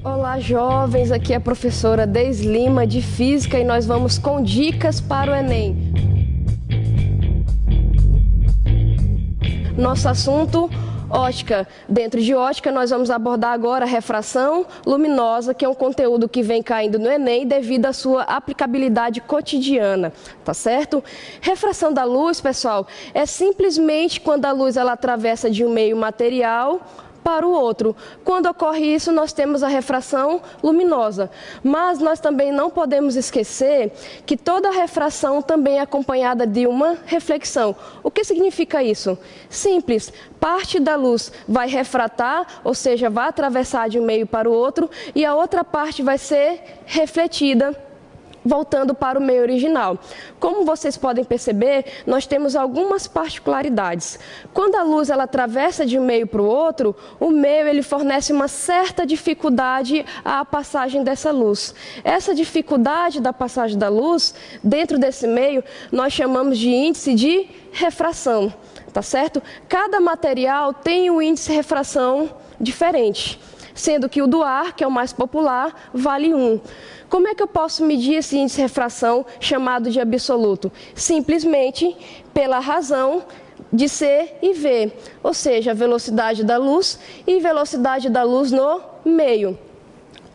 Olá, jovens, aqui é a professora Deis Lima de Física e nós vamos com dicas para o Enem. Nosso assunto, ótica. Dentro de ótica, nós vamos abordar agora a refração luminosa, que é um conteúdo que vem caindo no Enem devido à sua aplicabilidade cotidiana, tá certo? Refração da luz, pessoal, é simplesmente quando a luz ela atravessa de um meio material para o outro. Quando ocorre isso, nós temos a refração luminosa. Mas nós também não podemos esquecer que toda refração também é acompanhada de uma reflexão. O que significa isso? Simples. Parte da luz vai refratar, ou seja, vai atravessar de um meio para o outro, e a outra parte vai ser refletida, voltando para o meio original. Como vocês podem perceber, nós temos algumas particularidades. Quando a luz ela atravessa de um meio para o outro, o meio ele fornece uma certa dificuldade à passagem dessa luz. Essa dificuldade da passagem da luz, dentro desse meio, nós chamamos de índice de refração, tá certo? Cada material tem um índice de refração diferente, sendo que o do ar, que é o mais popular, vale 1. Como é que eu posso medir esse índice de refração chamado de absoluto? Simplesmente pela razão de C e V, ou seja, a velocidade da luz e velocidade da luz no meio.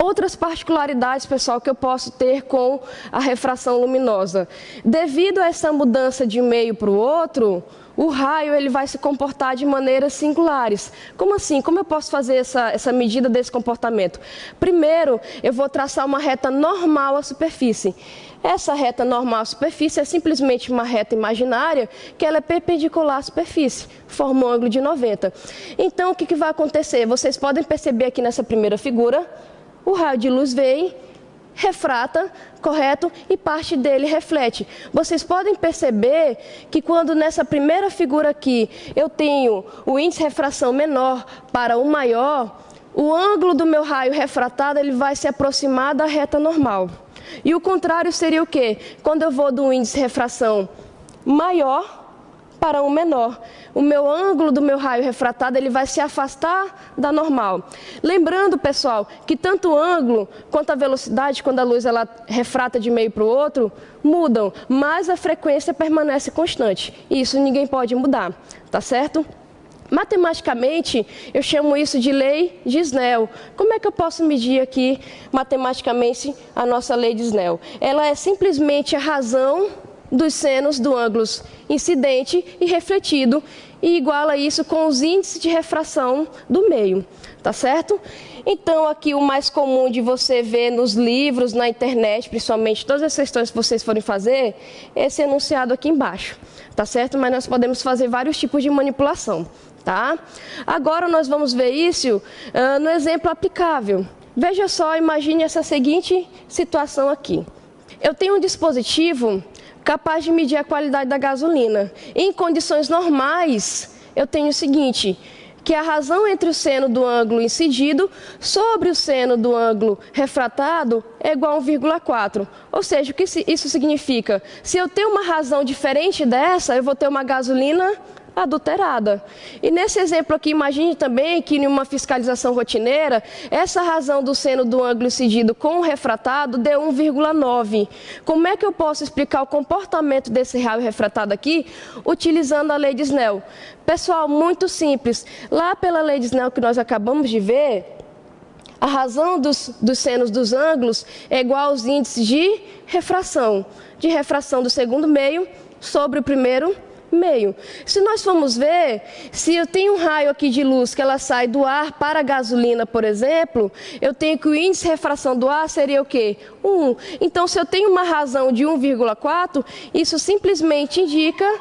Outras particularidades, pessoal, que eu posso ter com a refração luminosa. Devido a essa mudança de um meio para o outro, o raio ele vai se comportar de maneiras singulares. Como assim? Como eu posso fazer essa medida desse comportamento? Primeiro, eu vou traçar uma reta normal à superfície. Essa reta normal à superfície é simplesmente uma reta imaginária que ela é perpendicular à superfície, forma um ângulo de 90. Então, o que vai acontecer? Vocês podem perceber aqui nessa primeira figura, o raio de luz vem, refrata, correto? E parte dele reflete. Vocês podem perceber que quando nessa primeira figura aqui eu tenho o índice de refração menor para o maior, o ângulo do meu raio refratado ele vai se aproximar da reta normal. E o contrário seria o quê? Quando eu vou do índice de refração maior para um menor, o meu ângulo do meu raio refratado ele vai se afastar da normal. Lembrando, pessoal, que tanto o ângulo quanto a velocidade, quando a luz ela refrata de meio para o outro, mudam, mas a frequência permanece constante. E isso ninguém pode mudar, tá certo? Matematicamente, eu chamo isso de lei de Snell. Como é que eu posso medir aqui, matematicamente, a nossa lei de Snell? Ela é simplesmente a razão dos senos do ângulo incidente e refletido, e iguala isso com os índices de refração do meio, tá certo? Então, aqui o mais comum de você ver nos livros, na internet, principalmente, todas as questões que vocês forem fazer, é esse enunciado aqui embaixo, tá certo? Mas nós podemos fazer vários tipos de manipulação, tá? Agora nós vamos ver isso no exemplo aplicável. Veja só, imagine essa seguinte situação aqui. Eu tenho um dispositivo capaz de medir a qualidade da gasolina. Em condições normais, eu tenho o seguinte, que a razão entre o seno do ângulo incidido sobre o seno do ângulo refratado é igual a 1,4. Ou seja, o que isso significa? Se eu tenho uma razão diferente dessa, eu vou ter uma gasolina adulterada. E nesse exemplo aqui, imagine também que em uma fiscalização rotineira, essa razão do seno do ângulo incidido com o refratado deu 1,9. Como é que eu posso explicar o comportamento desse raio refratado aqui, utilizando a lei de Snell? Pessoal, muito simples. Lá pela lei de Snell que nós acabamos de ver, a razão dos senos dos ângulos é igual aos índices de refração do segundo meio sobre o primeiro meio. Se nós formos ver, se eu tenho um raio aqui de luz que ela sai do ar para a gasolina, por exemplo, eu tenho que o índice de refração do ar seria o quê? 1. Então, se eu tenho uma razão de 1,4, isso simplesmente indica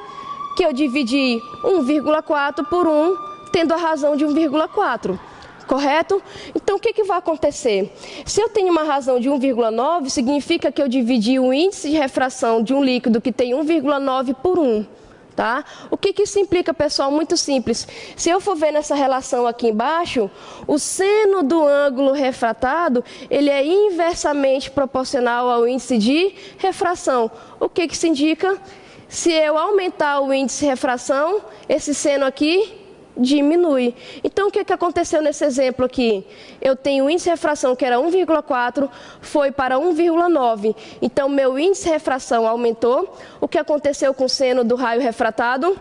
que eu dividi 1,4 por 1, tendo a razão de 1,4. Correto? Então, o que vai acontecer? Se eu tenho uma razão de 1,9, significa que eu dividi o índice de refração de um líquido que tem 1,9 por 1. Tá? O que isso implica, pessoal? Muito simples. Se eu for ver nessa relação aqui embaixo, o seno do ângulo refratado, ele é inversamente proporcional ao índice de refração. O que isso indica? Se eu aumentar o índice de refração, esse seno aqui diminui. Então, o que aconteceu nesse exemplo aqui? Eu tenho o índice de refração que era 1,4, foi para 1,9. Então, meu índice de refração aumentou. O que aconteceu com o seno do raio refratado?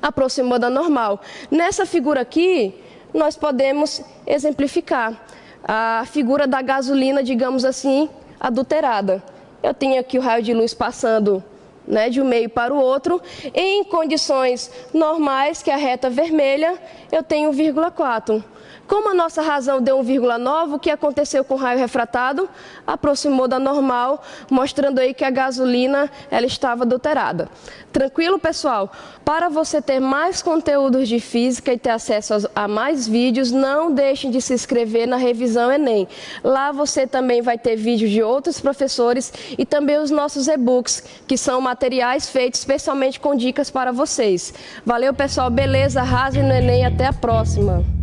Aproximou da normal. Nessa figura aqui, nós podemos exemplificar a figura da gasolina, digamos assim, adulterada. Eu tenho aqui o raio de luz passando, né, de um meio para o outro. Em condições normais, que é a reta vermelha, eu tenho 1,4. Como a nossa razão deu 1,9, o que aconteceu com o raio refratado? Aproximou da normal, mostrando aí que a gasolina ela estava adulterada. Tranquilo, pessoal? Para você ter mais conteúdos de física e ter acesso a mais vídeos, não deixem de se inscrever na Revisão Enem. Lá você também vai ter vídeos de outros professores e também os nossos e-books, que são materiais feitos especialmente com dicas para vocês. Valeu, pessoal. Beleza? Arrasem no Enem. Até a próxima.